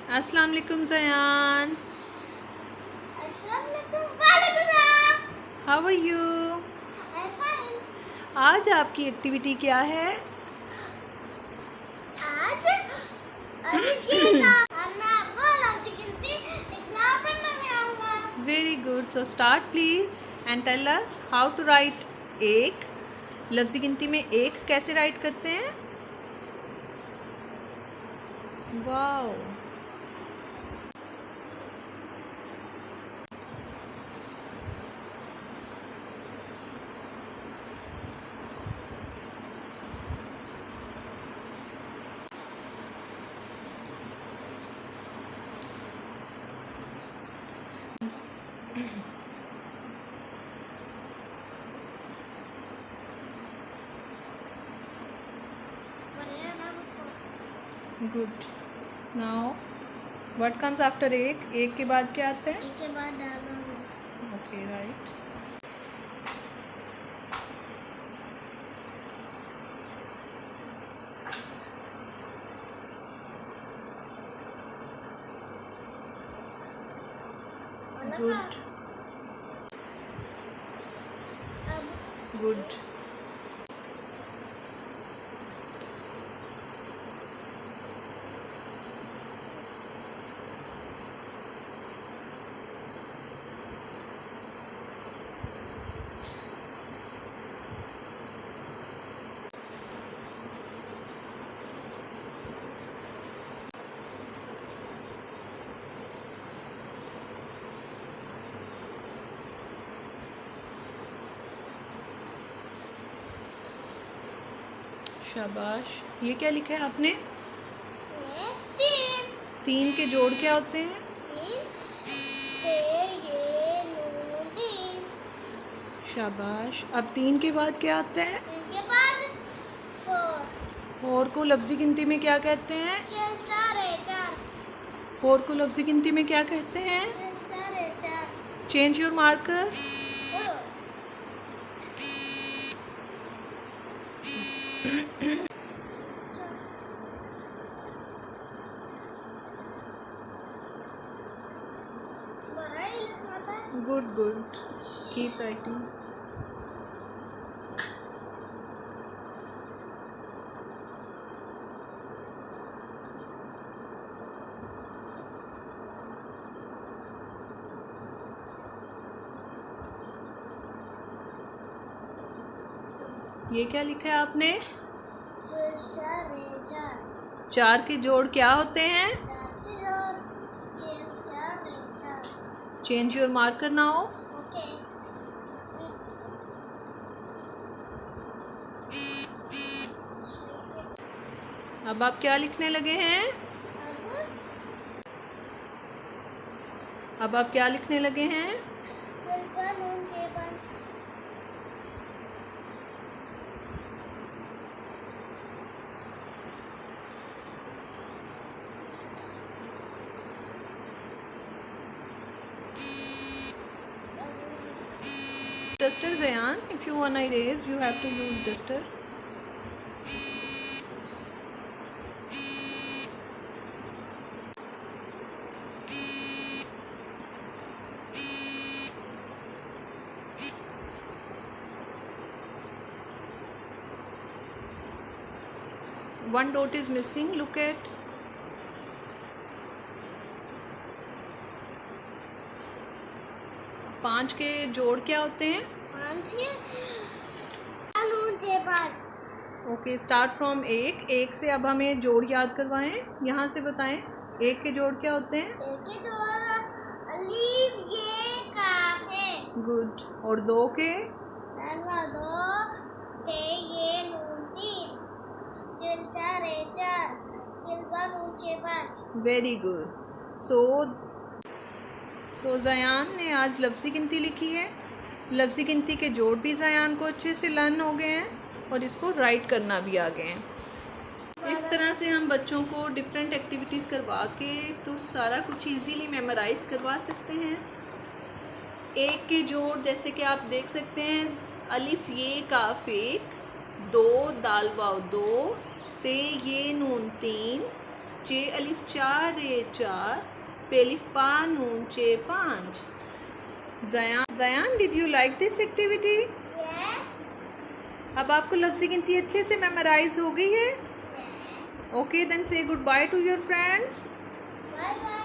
अस्सलाम वालेकुम Zayan. How are you? आज आपकी एक्टिविटी क्या है? आज मैं आपको लफ्ज़ गिनती लिखना पढ़ना सिखाऊंगा। Very good. So start please and tell us how to write एक। लफ्ज़ी गिनती में एक कैसे राइट करते हैं? Wow, good. Now what comes after एक? एक के बाद क्या आता है? इसके बाद डालो ओके, राइट। Good good. शाबाश। ये क्या लिखा है आपने? तीन तीन के जोड़ क्या होते हैं? तीन। शाबाश। अब तीन के बाद क्या आता है? इनके बाद फोर। फोर को लफ्ज़ी गिनती में क्या कहते हैं? चार। फोर को लफ्ज़ी गिनती में क्या कहते हैं? चार। Change your marker. Good good, keep writing. ये क्या लिखा है आपने? चार के जोड़ क्या होते हैं? Change your marker now. अब आप क्या लिखने लगे हैं? अब आप क्या लिखने लगे हैं? Duster Zayan, if you wanna erase, you have to use duster. One dot is missing. Look at. पांच के जोड़ क्या होते हैं? पाँच। ओके, स्टार्ट फ्रॉम एक। एक से अब हमें जोड़ याद करवाएं। यहाँ से बताएं एक के जोड़ क्या होते हैं? एक के जोड़ अलीफ ये काफ है। गुड। और दो के? दो ते ये नून तीन। चिल चार ए चार। चिल नून छः पाँच। Very good. सो ज़यान ने आज लफ्ज़ी गिनती लिखी है। लफ्ज़ी गिनती के जोड़ भी ज़यान को अच्छे से लर्न हो गए हैं और इसको राइट करना भी आ गए हैं। इस तरह से हम बच्चों को डिफरेंट एक्टिविटीज़ करवा के तो सारा कुछ इजीली मेमोराइज करवा सकते हैं। एक के जोड़ जैसे कि आप देख सकते हैं, अलिफ ये काफ एक, दो दाल वाव दो, ते ये नून तीन, चे अलिफ चार रे चार, पे अलिफ पा नून चे पाँच। Zayan, did you like this activity? Yeah. अब आपको लफ्ज़ी गिनती अच्छे से मेमोराइज हो गई है? Yeah. Okay, then say goodbye to your friends. Bye bye.